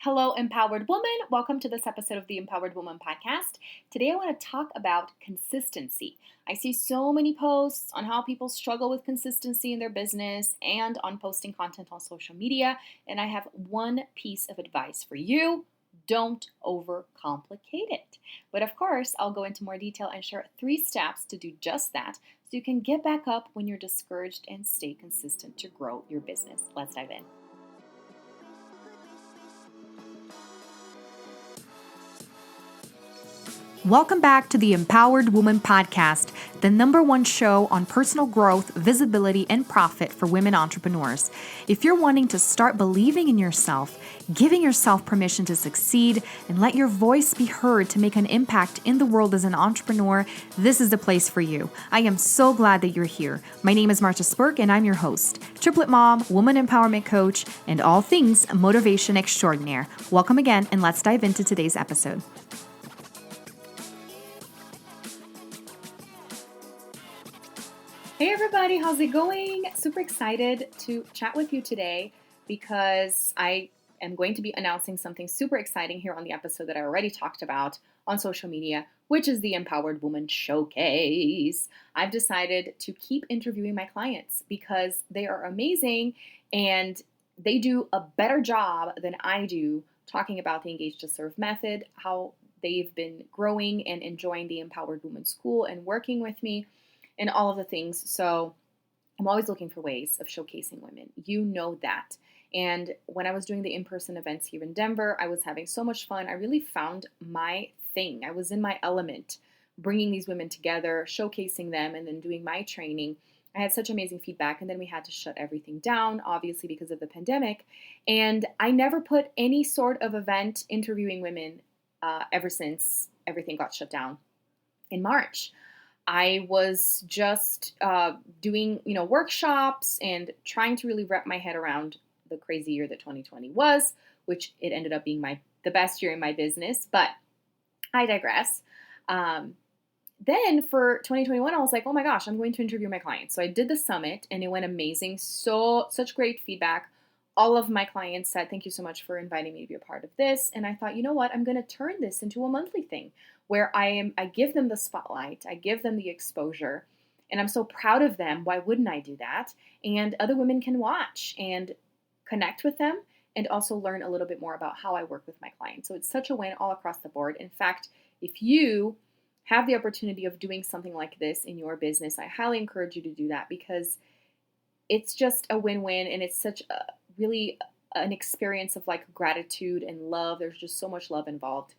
Hello, empowered woman. Welcome to this episode of the Empowered Woman podcast. Today, I want to talk about consistency. I see so many posts on how people struggle with consistency in their business and on posting content on social media. And I have one piece of advice for you. Don't overcomplicate it. But of course, I'll go into more detail and share 3 steps to do just that so you can get back up when you're discouraged and stay consistent to grow your business. Let's dive in. Welcome back to the Empowered Woman podcast, the #1 show on personal growth, visibility, and profit for women entrepreneurs. If you're wanting to start believing in yourself, giving yourself permission to succeed, and let your voice be heard to make an impact in the world as an entrepreneur, this is the place for you. I am so glad that you're here. My name is Marta Spurk, and I'm your host, triplet mom, woman empowerment coach, and all things motivation extraordinaire. Welcome again, and let's dive into today's episode. Hey everybody, how's it going? Super excited to chat with you today because I am going to be announcing something super exciting here on the episode that I already talked about on social media, which is the Empowered Woman Showcase. I've decided to keep interviewing my clients because they are amazing and they do a better job than I do talking about the Engage to Serve method, how they've been growing and enjoying the Empowered Woman School and working with me and all of the things. So I'm always looking for ways of showcasing women. You know that. And when I was doing the in-person events here in Denver, I was having so much fun. I really found my thing. I was in my element, bringing these women together, showcasing them, and then doing my training. I had such amazing feedback, and then we had to shut everything down, obviously because of the pandemic. And I never put any sort of event interviewing women ever since everything got shut down in March. I was just doing, workshops and trying to really wrap my head around the crazy year that 2020 was, which it ended up being the best year in my business. But I digress. Then for 2021, I was like, oh my gosh, I'm going to interview my clients. So I did the summit and it went amazing. Such great feedback. All of my clients said, thank you so much for inviting me to be a part of this. And I thought, you know what? I'm going to turn this into a monthly thing where I give them the spotlight, I give them the exposure, and I'm so proud of them. Why wouldn't I do that? And other women can watch and connect with them and also learn a little bit more about how I work with my clients. So it's such a win all across the board. In fact, if you have the opportunity of doing something like this in your business, I highly encourage you to do that because it's just a win-win and it's such a really an experience of like gratitude and love. There's just so much love involved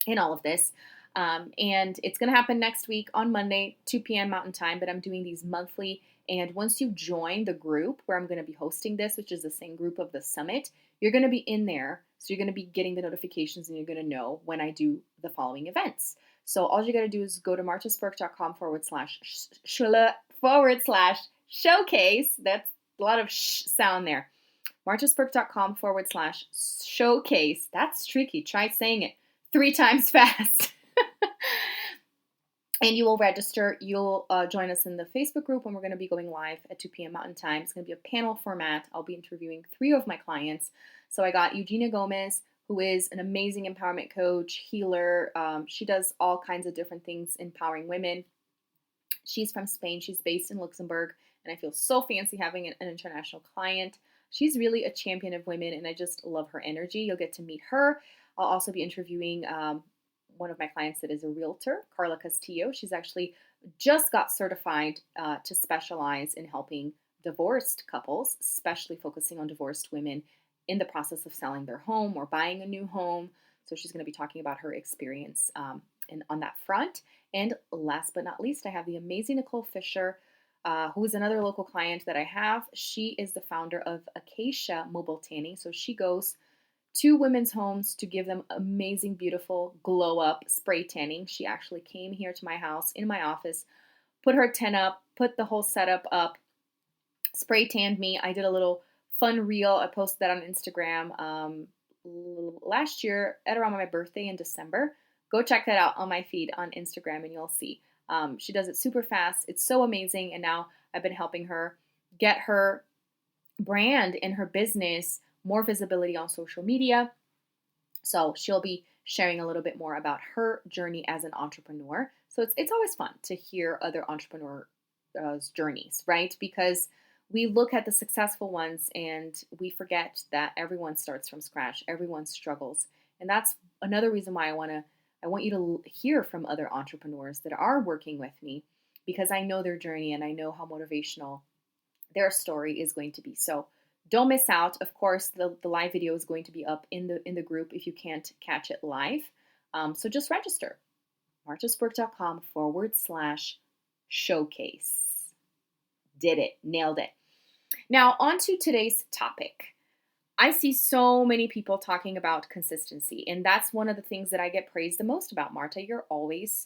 in all of this. And it's going to happen next week on Monday, 2 p.m. Mountain Time, but I'm doing these monthly. And once you join the group where I'm going to be hosting this, which is the same group of the summit, you're going to be in there. So you're going to be getting the notifications and you're going to know when I do the following events. So all you got to do is go to martaspurk.com/showcase. That's a lot of sound there. martaspurk.com/showcase. That's tricky. Try saying it 3 times fast. And you will register. You'll join us in the Facebook group when we're going to be going live at 2 p.m. Mountain Time. It's going to be a panel format. I'll be interviewing 3 of my clients. So I got Eugenia Gomez, who is an amazing empowerment coach, healer. She does all kinds of different things empowering women. She's from Spain. She's based in Luxembourg. And I feel so fancy having an international client. She's really a champion of women, and I just love her energy. You'll get to meet her. I'll also be interviewing one of my clients that is a realtor, Carla Castillo. She's actually just got certified to specialize in helping divorced couples, especially focusing on divorced women in the process of selling their home or buying a new home. So she's going to be talking about her experience on that front. And last but not least, I have the amazing Nicole Fisher, who is another local client that I have. She is the founder of Acacia Mobile Tanning. So she goes to women's homes to give them amazing, beautiful glow up spray tanning. She actually came here to my house in my office, put her tent up, put the whole setup up, spray tanned me. I did a little fun reel. I posted that on Instagram last year at around my birthday in December. Go check that out on my feed on Instagram and you'll see. She does it super fast. It's so amazing. And now I've been helping her get her brand and her business more visibility on social media. So she'll be sharing a little bit more about her journey as an entrepreneur. So it's always fun to hear other entrepreneurs' journeys, right? Because we look at the successful ones and we forget that everyone starts from scratch, everyone struggles. And that's another reason why I want you to hear from other entrepreneurs that are working with me, because I know their journey and I know how motivational their story is going to be. So don't miss out. Of course, the live video is going to be up in the group if you can't catch it live. So just register, marchasburg.com/showcase. Did it, nailed it. Now, on to today's topic. I see so many people talking about consistency, and that's one of the things that I get praised the most about. Marta, you're always,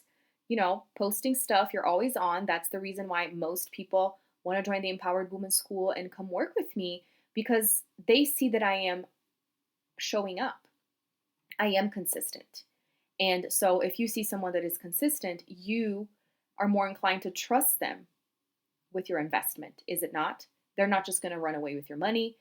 posting stuff. You're always on. That's the reason why most people want to join the Empowered Woman School and come work with me, because they see that I am showing up. I am consistent. And so if you see someone that is consistent, you are more inclined to trust them with your investment, is it not? They're not just going to run away with your money.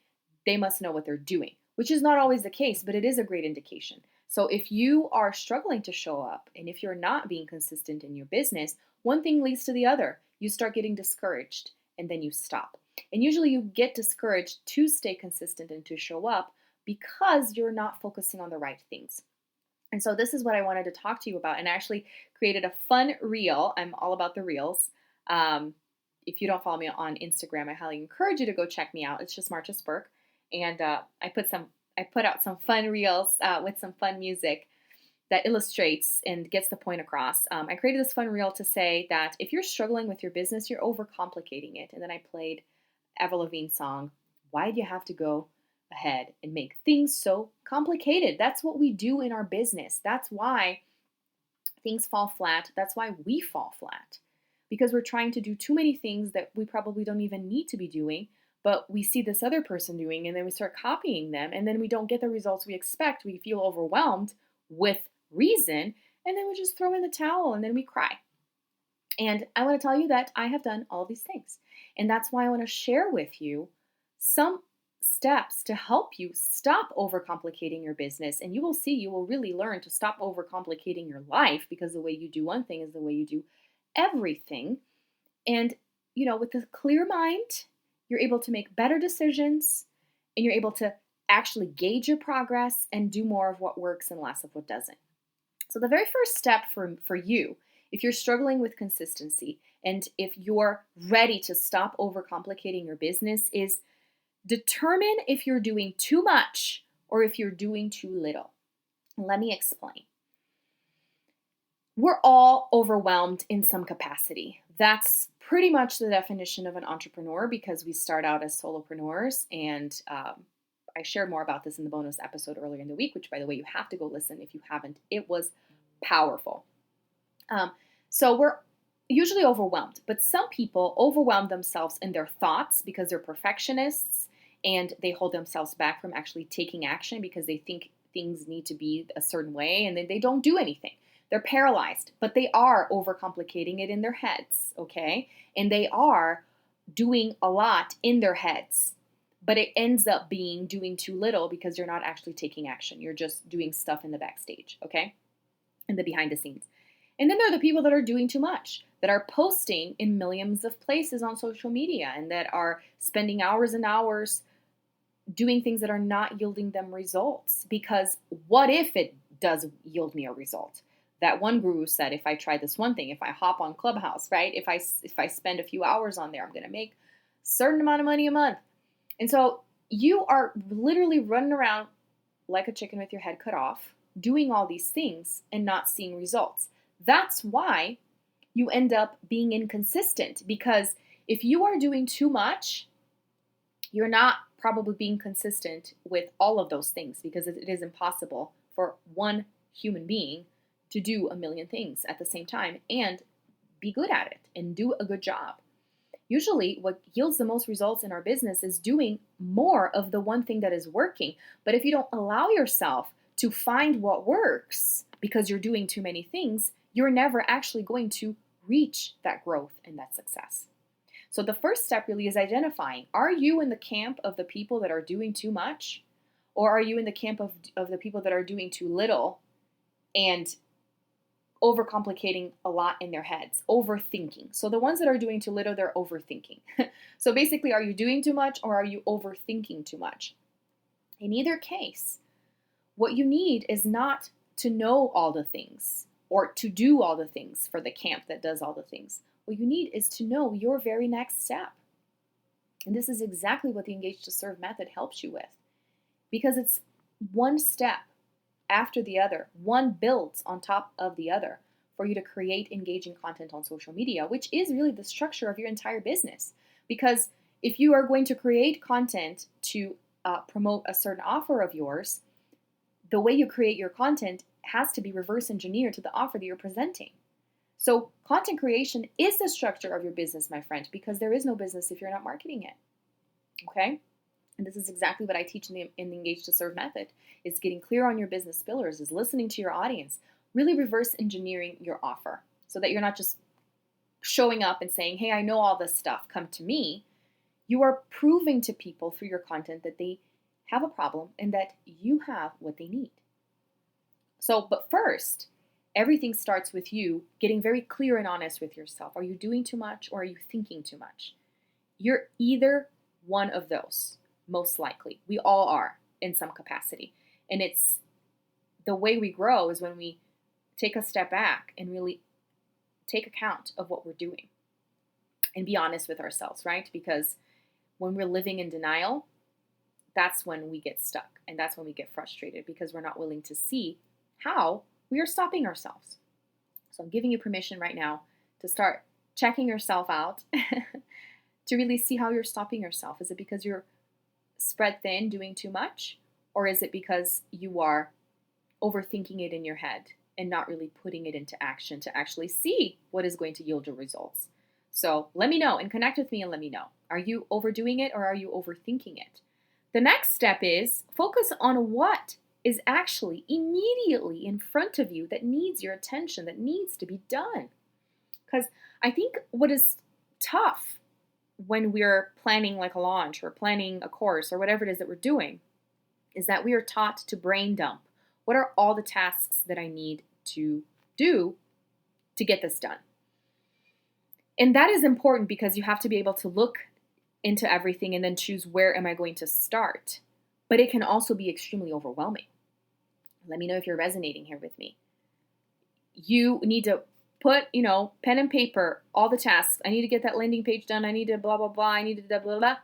They must know what they're doing, which is not always the case, but it is a great indication. So if you are struggling to show up and if you're not being consistent in your business, one thing leads to the other. You start getting discouraged and then you stop. And usually you get discouraged to stay consistent and to show up because you're not focusing on the right things. And so this is what I wanted to talk to you about, and I actually created a fun reel. I'm all about the reels. If you don't follow me on Instagram, I highly encourage you to go check me out. It's just Marcha Spurk. And I put out some fun reels with some fun music that illustrates and gets the point across. I created this fun reel to say that if you're struggling with your business, you're overcomplicating it. And then I played Avril Lavigne's song, "Why Do You Have to Go Ahead and Make Things So Complicated?" That's what we do in our business. That's why things fall flat. That's why we fall flat. Because we're trying to do too many things that we probably don't even need to be doing, but we see this other person doing and then we start copying them and then we don't get the results we expect. We feel overwhelmed with reason and then we just throw in the towel and then we cry. And I want to tell you that I have done all these things. And that's why I want to share with you some steps to help you stop overcomplicating your business. And you will see, you will really learn to stop overcomplicating your life, because the way you do one thing is the way you do everything. And, with a clear mind, you're able to make better decisions and you're able to actually gauge your progress and do more of what works and less of what doesn't. So the very first step for you, if you're struggling with consistency and if you're ready to stop overcomplicating your business, is determine if you're doing too much or if you're doing too little. Let me explain. We're all overwhelmed in some capacity. That's pretty much the definition of an entrepreneur, because we start out as solopreneurs. And I shared more about this in the bonus episode earlier in the week, which, by the way, you have to go listen if you haven't. It was powerful. So we're usually overwhelmed, but some people overwhelm themselves in their thoughts because they're perfectionists and they hold themselves back from actually taking action because they think things need to be a certain way and then they don't do anything. They're paralyzed, but they are overcomplicating it in their heads, okay? And they are doing a lot in their heads, but it ends up being doing too little because you're not actually taking action. You're just doing stuff in the backstage, okay? In the behind the scenes. And then there are the people that are doing too much, that are posting in millions of places on social media and that are spending hours and hours doing things that are not yielding them results. Because what if it does yield me a result? That one guru said, if I try this one thing, if I hop on Clubhouse, right? If I spend a few hours on there, I'm going to make a certain amount of money a month. And so you are literally running around like a chicken with your head cut off, doing all these things and not seeing results. That's why you end up being inconsistent, because if you are doing too much, you're not probably being consistent with all of those things, because it is impossible for one human being to do a million things at the same time and be good at it and do a good job. Usually what yields the most results in our business is doing more of the one thing that is working. But if you don't allow yourself to find what works because you're doing too many things, you're never actually going to reach that growth and that success. So the first step really is identifying, are you in the camp of the people that are doing too much? Or are you in the camp of the people that are doing too little and overcomplicating a lot in their heads, overthinking? So the ones that are doing too little, they're overthinking. So basically, are you doing too much or are you overthinking too much? In either case, what you need is not to know all the things or to do all the things for the camp that does all the things. What you need is to know your very next step. And this is exactly what the Engage to Serve method helps you with, because it's one step after the other. One builds on top of the other for you to create engaging content on social media, which is really the structure of your entire business. Because if you are going to create content to promote a certain offer of yours, the way you create your content has to be reverse engineered to the offer that you're presenting. So content creation is the structure of your business, my friend, because there is no business if you're not marketing it. Okay? And this is exactly what I teach in the Engage to Serve method, is getting clear on your business pillars, is listening to your audience, really reverse engineering your offer so that you're not just showing up and saying, hey, I know all this stuff, come to me. You are proving to people through your content that they have a problem and that you have what they need. So, but first, everything starts with you getting very clear and honest with yourself. Are you doing too much or are you thinking too much? You're either one of those, most likely. We all are in some capacity. And it's the way we grow is when we take a step back and really take account of what we're doing and be honest with ourselves, right? Because when we're living in denial, that's when we get stuck and that's when we get frustrated because we're not willing to see how we are stopping ourselves. So I'm giving you permission right now to start checking yourself out to really see how you're stopping yourself. Is it because you're spread thin doing too much? Or is it because you are overthinking it in your head and not really putting it into action to actually see what is going to yield your results? So let me know and connect with me and let me know. Are you overdoing it or are you overthinking it? The next step is focus on what is actually immediately in front of you that needs your attention, that needs to be done. Because I think what is tough when we're planning like a launch or planning a course or whatever it is that we're doing is that we are taught to brain dump. What are all the tasks that I need to do to get this done? And that is important because you have to be able to look into everything and then choose where am I going to start. But it can also be extremely overwhelming. Let me know if you're resonating here with me. You need to put, pen and paper, all the tasks. I need to get that landing page done. I need to blah, blah, blah. I need to blah, blah, blah.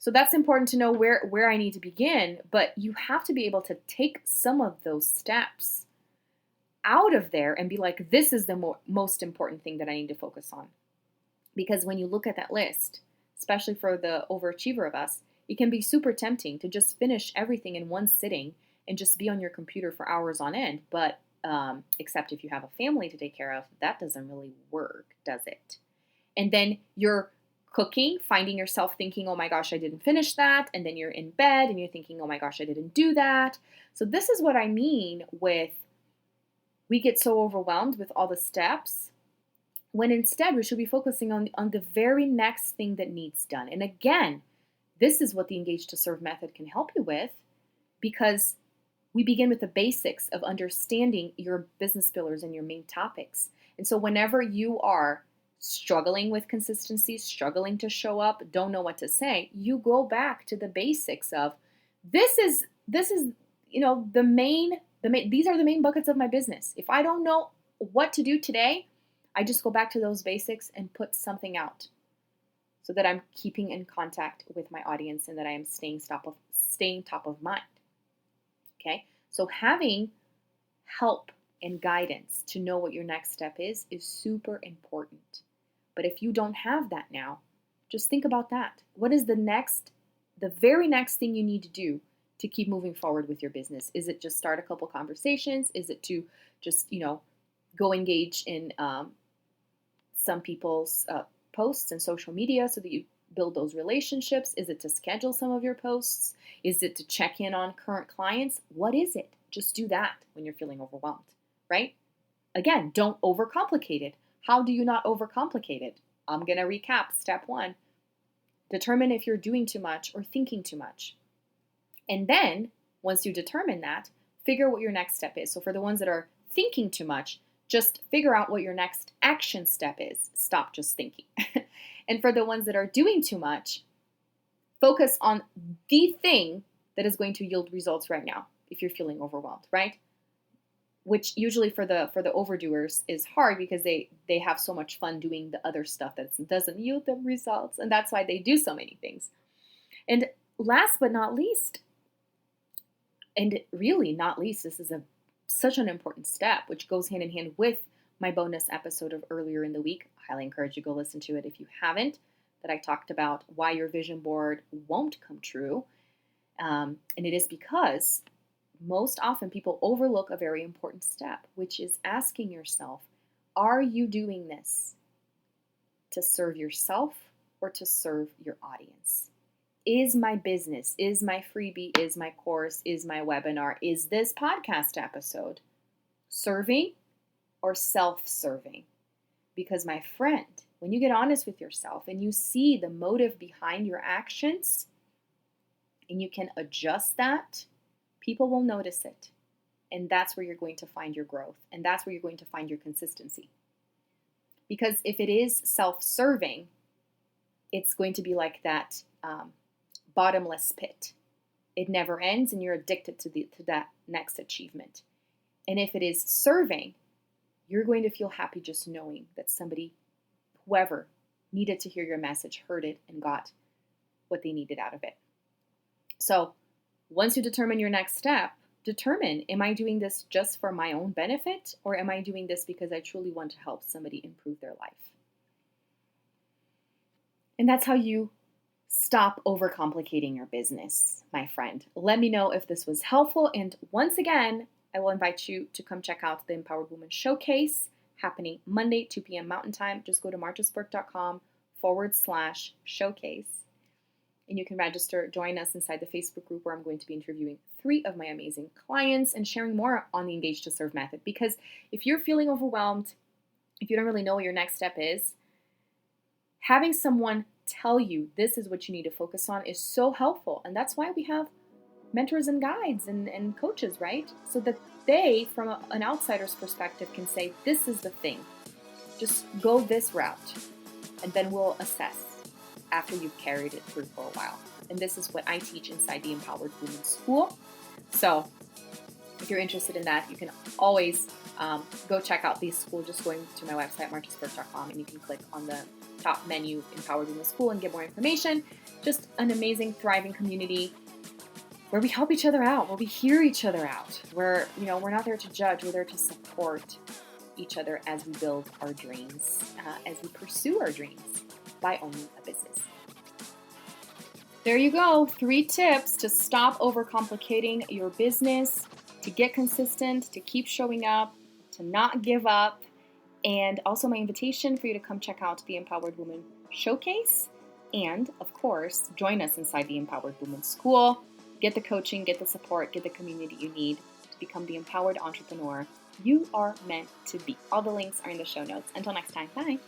So that's important to know where I need to begin. But you have to be able to take some of those steps out of there and be like, this is the most important thing that I need to focus on. Because when you look at that list, especially for the overachiever of us, it can be super tempting to just finish everything in one sitting and just be on your computer for hours on end. But except if you have a family to take care of, that doesn't really work, does it? And then you're cooking, finding yourself thinking, oh my gosh, I didn't finish that. And then you're in bed and you're thinking, oh my gosh, I didn't do that. So this is what I mean with we get so overwhelmed with all the steps when instead we should be focusing on the very next thing that needs done. And again, this is what the Engage to Serve method can help you with, because we begin with the basics of understanding your business pillars and your main topics. And so whenever you are struggling with consistency, struggling to show up, don't know what to say, you go back to the basics of this is the main these are the main buckets of my business. If I don't know what to do today, I just go back to those basics and put something out so that I'm keeping in contact with my audience and that I am staying top of mind. Okay? So having help and guidance to know what your next step is super important. But if you don't have that now, just think about that. What is the very next thing you need to do to keep moving forward with your business? Is it just start a couple conversations? Is it to just, go engage in some people's posts and social media so that you build those relationships? Is it to schedule some of your posts? Is it to check in on current clients? What is it? Just do that when you're feeling overwhelmed, right? Again, don't overcomplicate it. How do you not overcomplicate it? I'm going to recap. Step 1, determine if you're doing too much or thinking too much. And then Once you determine that, figure what your next step is. So for the ones that are thinking too much, just figure out what your next action step is. Stop just thinking. And for the ones that are doing too much, focus on the thing that is going to yield results right now if you're feeling overwhelmed, right? Which usually for the overdoers is hard because they have so much fun doing the other stuff that doesn't yield them results. And that's why they do so many things. And last but not least, and really not least, this is such an important step, which goes hand in hand with my bonus episode of earlier in the week. I highly encourage you to go listen to it if you haven't, that I talked about why your vision board won't come true. And it is because most often people overlook a very important step, which is asking yourself, are you doing this to serve yourself or to serve your audience? Is my business, is my freebie, is my course, is my webinar, is this podcast episode serving or self-serving? Because my friend, when you get honest with yourself and you see the motive behind your actions and you can adjust that, people will notice it. And that's where you're going to find your growth. And that's where you're going to find your consistency. Because if it is self-serving, it's going to be like that bottomless pit. It never ends and you're addicted to that next achievement. And if it is serving, you're going to feel happy just knowing that somebody, whoever needed to hear your message, heard it and got what they needed out of it. So once you determine your next step, determine, am I doing this just for my own benefit or am I doing this because I truly want to help somebody improve their life? And that's how you stop overcomplicating your business, my friend. Let me know if this was helpful. And once again, I will invite you to come check out the Empowered Woman Showcase happening Monday, 2 p.m. Mountain Time. Just go to marchesburg.com/showcase. And you can register, join us inside the Facebook group where I'm going to be interviewing 3 of my amazing clients and sharing more on the Engage to Serve method. Because if you're feeling overwhelmed, if you don't really know what your next step is, having someone tell you this is what you need to focus on is so helpful. And that's why we have mentors and guides and coaches, right? So that they, from an outsider's perspective, can say, this is the thing. Just go this route. And then we'll assess after you've carried it through for a while. And this is what I teach inside the Empowered Women School. So if you're interested in that, you can always go check out the school just going to my website, marchesburg.com, and you can click on the top menu, Empowered Women School, and get more information. Just an amazing, thriving community where we help each other out, where we hear each other out, where, we're not there to judge, we're there to support each other as we build our dreams, as we pursue our dreams by owning a business. There you go. 3 tips to stop overcomplicating your business, to get consistent, to keep showing up, to not give up, and also my invitation for you to come check out the Empowered Woman Showcase. And, of course, join us inside the Empowered Woman School. Get the coaching, get the support, get the community you need to become the empowered entrepreneur you are meant to be. All the links are in the show notes. Until next time, bye.